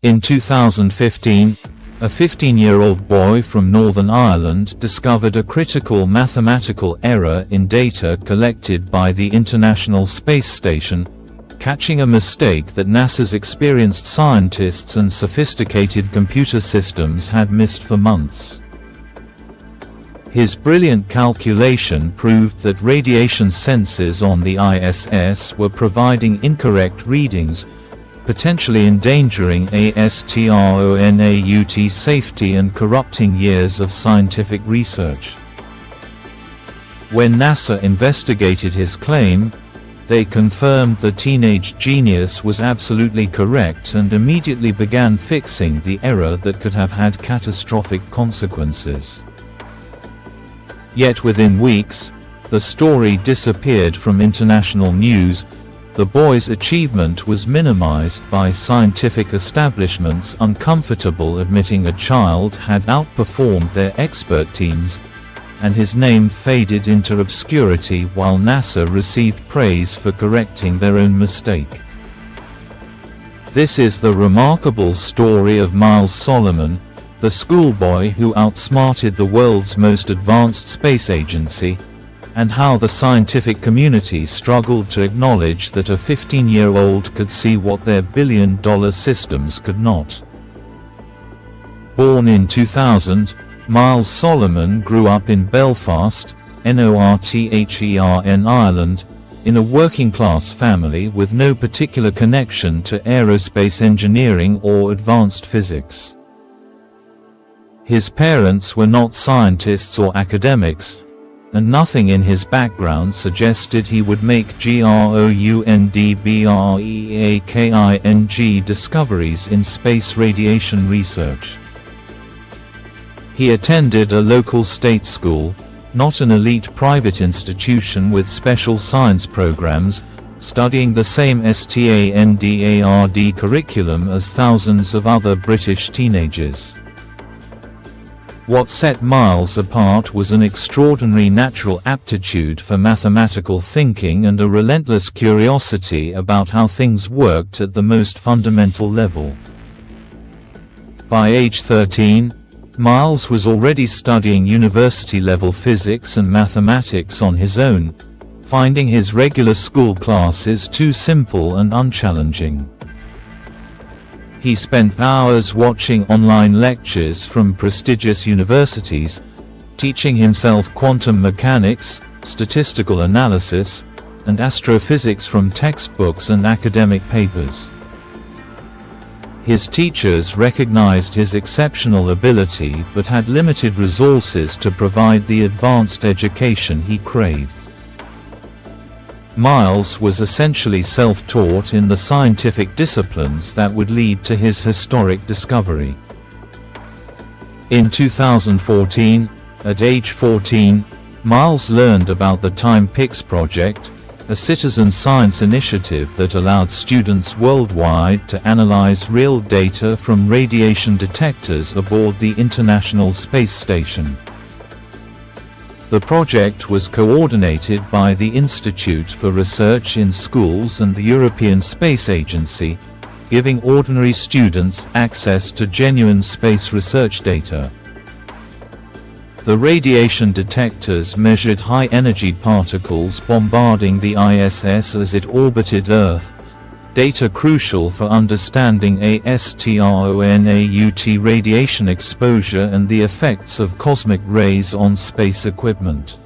In 2015, a 15-year-old boy from Northern Ireland discovered a critical mathematical error in data collected by the International Space Station, catching a mistake that NASA's experienced scientists and sophisticated computer systems had missed for months. His brilliant calculation proved that radiation sensors on the ISS were providing incorrect readings, potentially endangering astronaut safety and corrupting years of scientific research. When NASA investigated his claim, they confirmed the teenage genius was absolutely correct and immediately began fixing the error that could have had catastrophic consequences. Yet within weeks, the story disappeared from international news. The boy's achievement was minimized by scientific establishments uncomfortable admitting a child had outperformed their expert teams, and his name faded into obscurity while NASA received praise for correcting their own mistake. This is the remarkable story of Miles Soloman, the schoolboy who outsmarted the world's most advanced space agency, and how the scientific community struggled to acknowledge that a 15-year-old could see what their billion-dollar systems could not. Born in 2000, Miles Soloman grew up in Belfast, Northern Ireland, in a working-class family with no particular connection to aerospace engineering or advanced physics. His parents were not scientists or academics, and nothing in his background suggested he would make groundbreaking discoveries in space radiation research. He attended a local state school, not an elite private institution with special science programs, studying the same standard curriculum as thousands of other British teenagers. What set Miles apart was an extraordinary natural aptitude for mathematical thinking and a relentless curiosity about how things worked at the most fundamental level. By age 13, Miles was already studying university-level physics and mathematics on his own, finding his regular school classes too simple and unchallenging. He spent hours watching online lectures from prestigious universities, teaching himself quantum mechanics, statistical analysis, and astrophysics from textbooks and academic papers. His teachers recognized his exceptional ability but had limited resources to provide the advanced education he craved. Miles was essentially self-taught in the scientific disciplines that would lead to his historic discovery. In 2014, at age 14, Miles learned about the TimePix project, a citizen science initiative that allowed students worldwide to analyze real data from radiation detectors aboard the International Space Station. The project was coordinated by the Institute for Research in Schools and the European Space Agency, giving ordinary students access to genuine space research data. The radiation detectors measured high-energy particles bombarding the ISS as it orbited Earth, data crucial for understanding astronaut radiation exposure and the effects of cosmic rays on space equipment.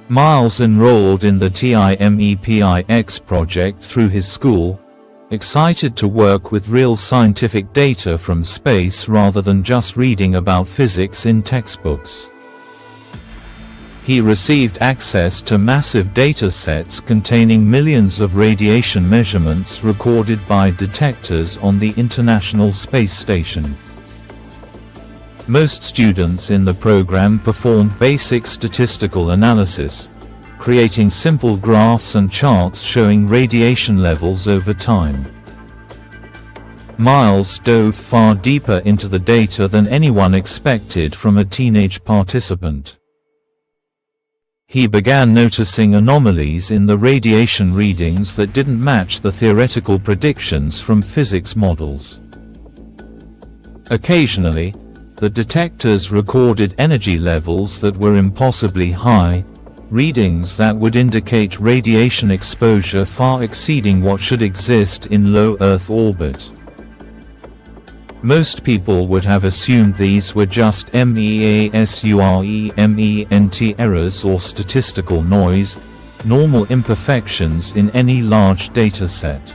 Miles enrolled in the TIMEPIX project through his school, excited to work with real scientific data from space rather than just reading about physics in textbooks. He received access to massive data sets containing millions of radiation measurements recorded by detectors on the International Space Station. Most students in the program performed basic statistical analysis, creating simple graphs and charts showing radiation levels over time. Miles dove far deeper into the data than anyone expected from a teenage participant. He began noticing anomalies in the radiation readings that didn't match the theoretical predictions from physics models. Occasionally, the detectors recorded energy levels that were impossibly high, readings that would indicate radiation exposure far exceeding what should exist in low Earth orbit. Most people would have assumed these were just MEASUREMENT errors or statistical noise, normal imperfections in any large data set.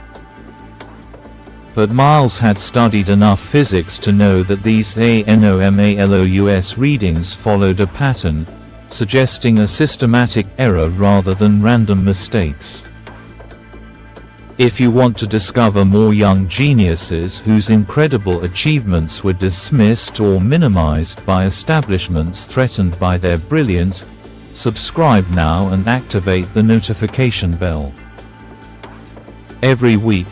But Miles had studied enough physics to know that these ANOMALOUS readings followed a pattern, suggesting a systematic error rather than random mistakes. If you want to discover more young geniuses whose incredible achievements were dismissed or minimized by establishments threatened by their brilliance, subscribe now and activate the notification bell. Every week,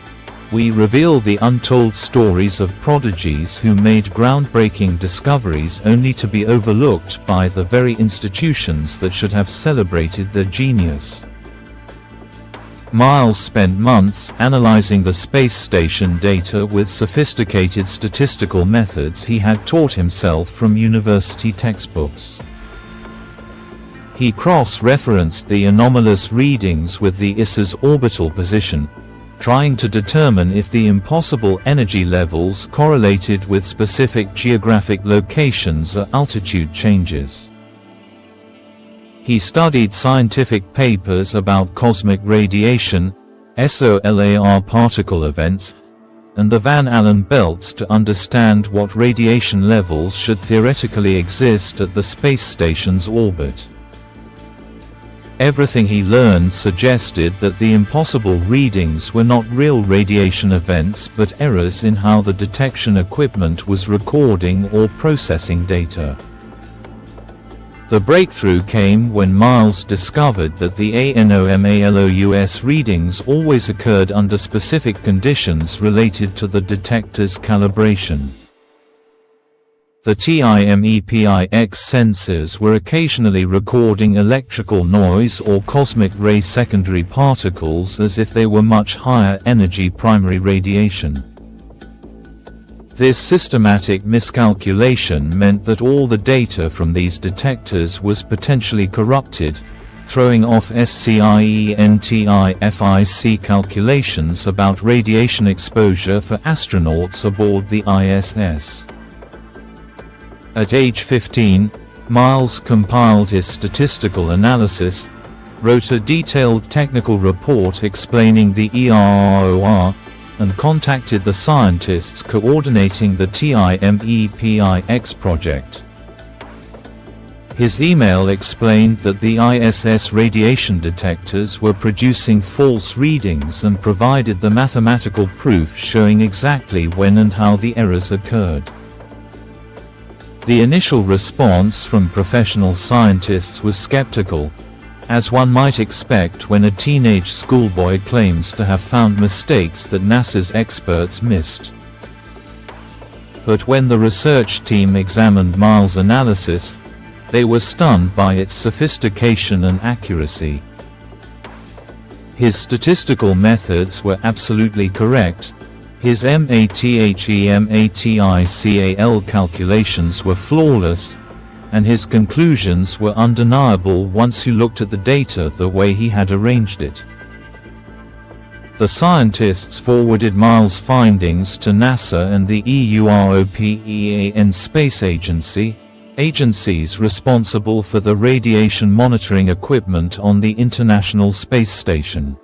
we reveal the untold stories of prodigies who made groundbreaking discoveries only to be overlooked by the very institutions that should have celebrated their genius. Miles spent months analyzing the space station data with sophisticated statistical methods he had taught himself from university textbooks. He cross-referenced the anomalous readings with the ISS's orbital position, trying to determine if the impossible energy levels correlated with specific geographic locations or altitude changes. He studied scientific papers about cosmic radiation, SOLAR particle events, and the Van Allen belts to understand what radiation levels should theoretically exist at the space station's orbit. Everything he learned suggested that the impossible readings were not real radiation events but errors in how the detection equipment was recording or processing data. The breakthrough came when Miles discovered that the ANOMALOUS readings always occurred under specific conditions related to the detector's calibration. The TIMEPIX sensors were occasionally recording electrical noise or cosmic ray secondary particles as if they were much higher energy primary radiation. This systematic miscalculation meant that all the data from these detectors was potentially corrupted, throwing off SCIENTIFIC calculations about radiation exposure for astronauts aboard the ISS. At age 15, Miles compiled his statistical analysis, wrote a detailed technical report explaining the ERROR, and contacted the scientists coordinating the TIMEPIX project. His email explained that the ISS radiation detectors were producing false readings and provided the mathematical proof showing exactly when and how the errors occurred. The initial response from professional scientists was skeptical, as one might expect when a teenage schoolboy claims to have found mistakes that NASA's experts missed. But when the research team examined Miles' analysis, they were stunned by its sophistication and accuracy. His statistical methods were absolutely correct, his mathematical calculations were flawless, and his conclusions were undeniable once you looked at the data the way he had arranged it. The scientists forwarded Miles' findings to NASA and the EUROPEAN Space Agency, agencies responsible for the radiation monitoring equipment on the International Space Station.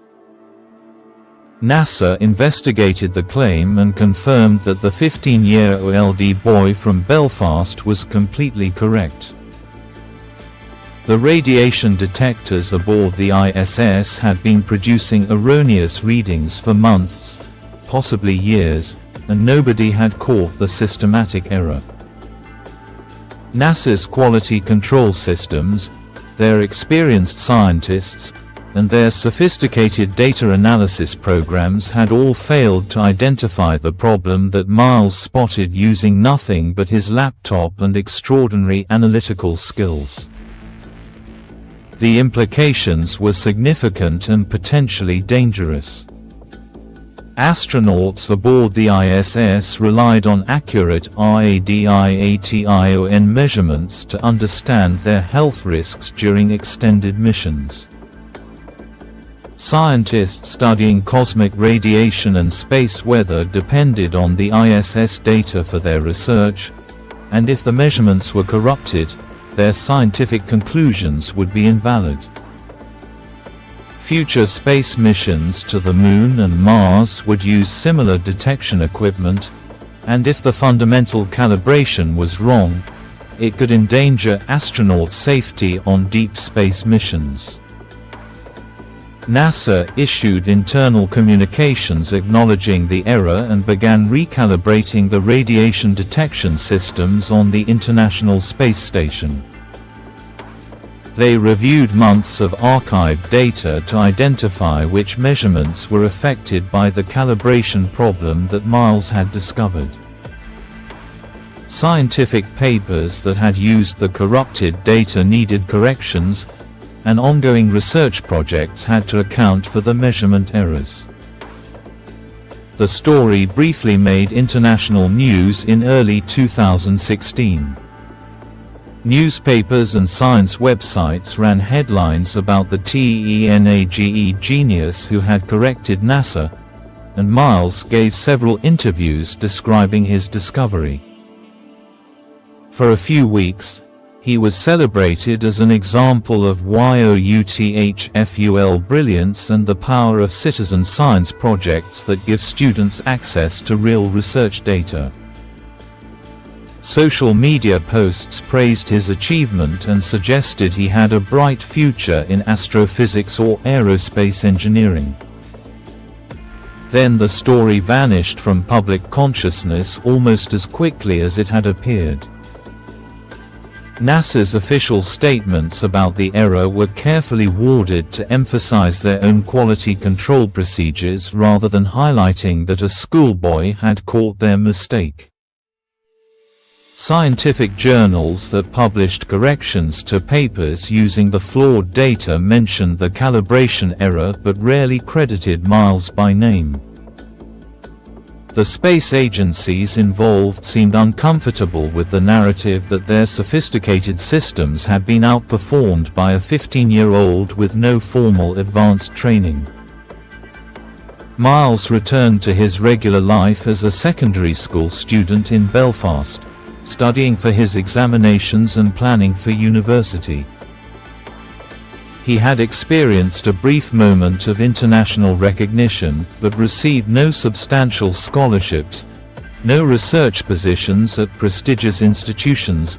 NASA investigated the claim and confirmed that the 15-year-old boy from Belfast was completely correct. The radiation detectors aboard the ISS had been producing erroneous readings for months, possibly years, and nobody had caught the systematic error. NASA's quality control systems, their experienced scientists, and their sophisticated data analysis programs had all failed to identify the problem that Miles spotted using nothing but his laptop and extraordinary analytical skills. The implications were significant and potentially dangerous. Astronauts aboard the ISS relied on accurate radiation measurements to understand their health risks during extended missions. Scientists studying cosmic radiation and space weather depended on the ISS data for their research, and if the measurements were corrupted, their scientific conclusions would be invalid. Future space missions to the Moon and Mars would use similar detection equipment, and if the fundamental calibration was wrong, it could endanger astronaut safety on deep space missions. NASA issued internal communications acknowledging the error and began recalibrating the radiation detection systems on the International Space Station. They reviewed months of archived data to identify which measurements were affected by the calibration problem that Miles had discovered. Scientific papers that had used the corrupted data needed corrections, and ongoing research projects had to account for the measurement errors. The story briefly made international news in early 2016. Newspapers and science websites ran headlines about the TENAGE genius who had corrected NASA, and Miles gave several interviews describing his discovery. For a few weeks, he was celebrated as an example of youthful brilliance and the power of citizen science projects that give students access to real research data. Social media posts praised his achievement and suggested he had a bright future in astrophysics or aerospace engineering. Then the story vanished from public consciousness almost as quickly as it had appeared. NASA's official statements about the error were carefully worded to emphasize their own quality control procedures rather than highlighting that a schoolboy had caught their mistake. Scientific journals that published corrections to papers using the flawed data mentioned the calibration error but rarely credited Miles by name. The space agencies involved seemed uncomfortable with the narrative that their sophisticated systems had been outperformed by a 15-year-old with no formal advanced training. Miles returned to his regular life as a secondary school student in Belfast, studying for his examinations and planning for university. He had experienced a brief moment of international recognition, but received no substantial scholarships, no research positions at prestigious institutions,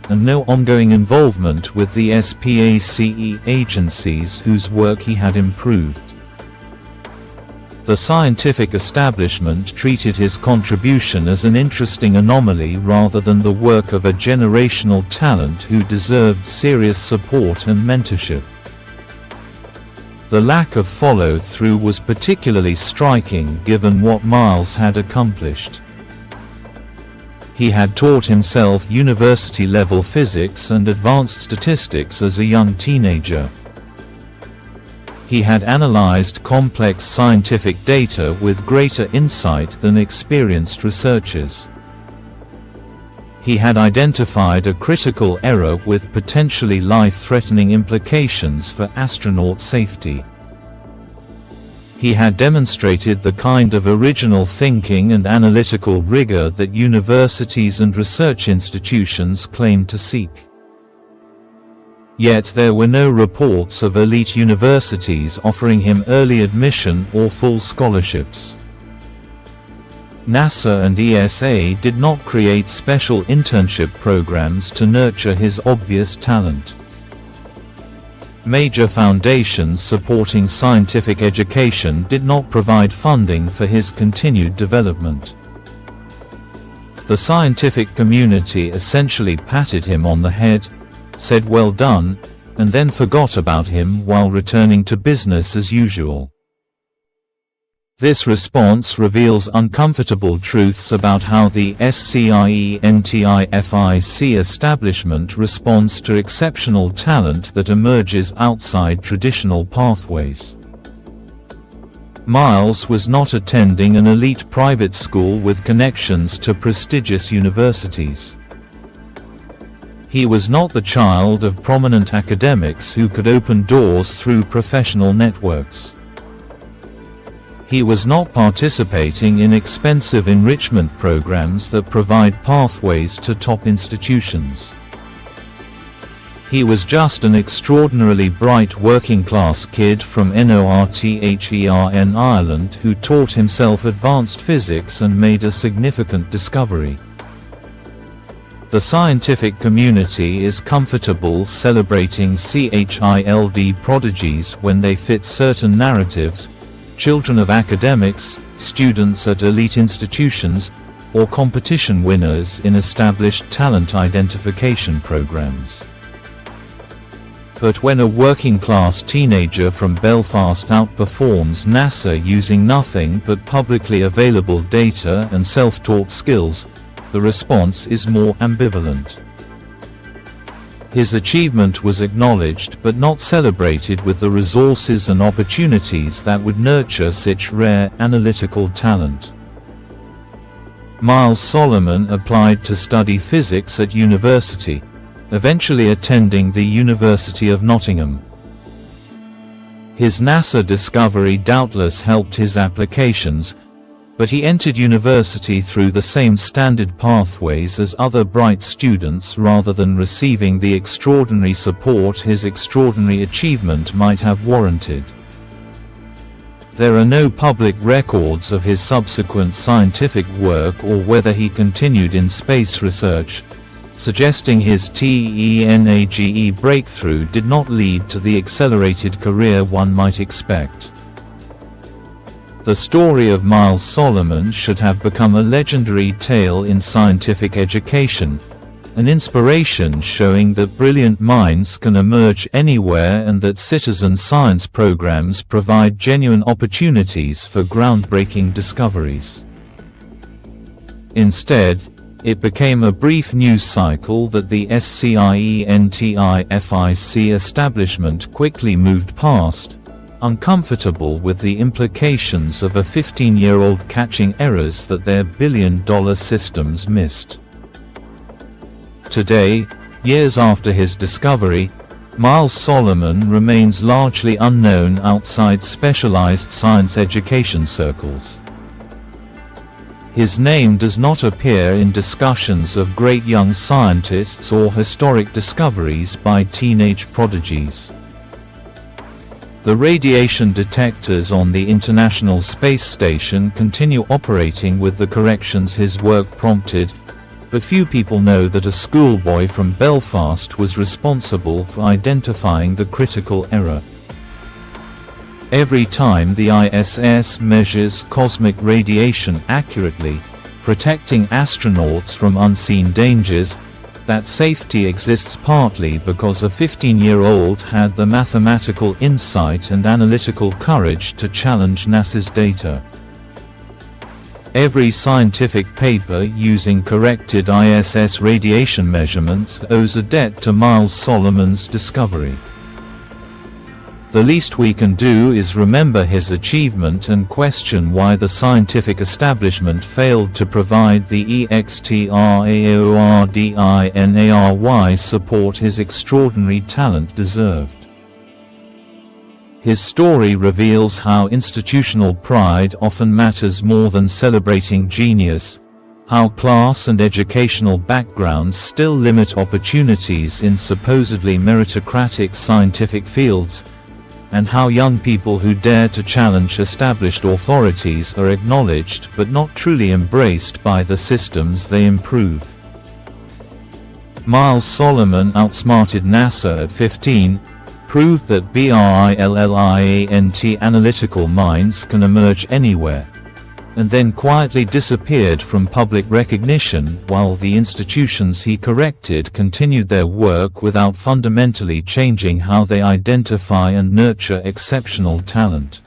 and no ongoing involvement with the SPACE agencies whose work he had improved. The scientific establishment treated his contribution as an interesting anomaly rather than the work of a generational talent who deserved serious support and mentorship. The lack of follow-through was particularly striking given what Miles had accomplished. He had taught himself university-level physics and advanced statistics as a young teenager. He had analyzed complex scientific data with greater insight than experienced researchers. He had identified a critical error with potentially life-threatening implications for astronaut safety. He had demonstrated the kind of original thinking and analytical rigor that universities and research institutions claim to seek. Yet there were no reports of elite universities offering him early admission or full scholarships. NASA and ESA did not create special internship programs to nurture his obvious talent. Major foundations supporting scientific education did not provide funding for his continued development. The scientific community essentially patted him on the head, said well done, and then forgot about him while returning to business as usual. This response reveals uncomfortable truths about how the SCIENTIFIC establishment responds to exceptional talent that emerges outside traditional pathways. Miles was not attending an elite private school with connections to prestigious universities. He was not the child of prominent academics who could open doors through professional networks. He was not participating in expensive enrichment programs that provide pathways to top institutions. He was just an extraordinarily bright working-class kid from Northern Ireland who taught himself advanced physics and made a significant discovery. The scientific community is comfortable celebrating child prodigies when they fit certain narratives: children of academics, students at elite institutions, or competition winners in established talent identification programs. But when a working-class teenager from Belfast outperforms NASA using nothing but publicly available data and self-taught skills, the response is more ambivalent. His achievement was acknowledged but not celebrated with the resources and opportunities that would nurture such rare analytical talent. Miles Soloman applied to study physics at university, eventually attending the University of Nottingham. His NASA discovery doubtless helped his applications, but he entered university through the same standard pathways as other bright students rather than receiving the extraordinary support his extraordinary achievement might have warranted. There are no public records of his subsequent scientific work or whether he continued in space research, suggesting his TENAGE breakthrough did not lead to the accelerated career one might expect. The story of Miles Soloman should have become a legendary tale in scientific education, an inspiration showing that brilliant minds can emerge anywhere and that citizen science programs provide genuine opportunities for groundbreaking discoveries. Instead, it became a brief news cycle that the SCIENTIFIC establishment quickly moved past, uncomfortable with the implications of a 15-year-old catching errors that their billion-dollar systems missed. Today, years after his discovery, Miles Soloman remains largely unknown outside specialized science education circles. His name does not appear in discussions of great young scientists or historic discoveries by teenage prodigies. The radiation detectors on the International Space Station continue operating with the corrections his work prompted, but few people know that a schoolboy from Belfast was responsible for identifying the critical error. Every time the ISS measures cosmic radiation accurately, protecting astronauts from unseen dangers, that safety exists partly because a 15-year-old had the mathematical insight and analytical courage to challenge NASA's data. Every scientific paper using corrected ISS radiation measurements owes a debt to Miles Soloman's discovery. The least we can do is remember his achievement and question why the scientific establishment failed to provide the extraordinary support his extraordinary talent deserved. His story reveals how institutional pride often matters more than celebrating genius, how class and educational backgrounds still limit opportunities in supposedly meritocratic scientific fields, and how young people who dare to challenge established authorities are acknowledged but not truly embraced by the systems they improve. Miles Soloman outsmarted NASA at 15, proved that brilliant analytical minds can emerge anywhere, and then quietly disappeared from public recognition while the institutions he corrected continued their work without fundamentally changing how they identify and nurture exceptional talent.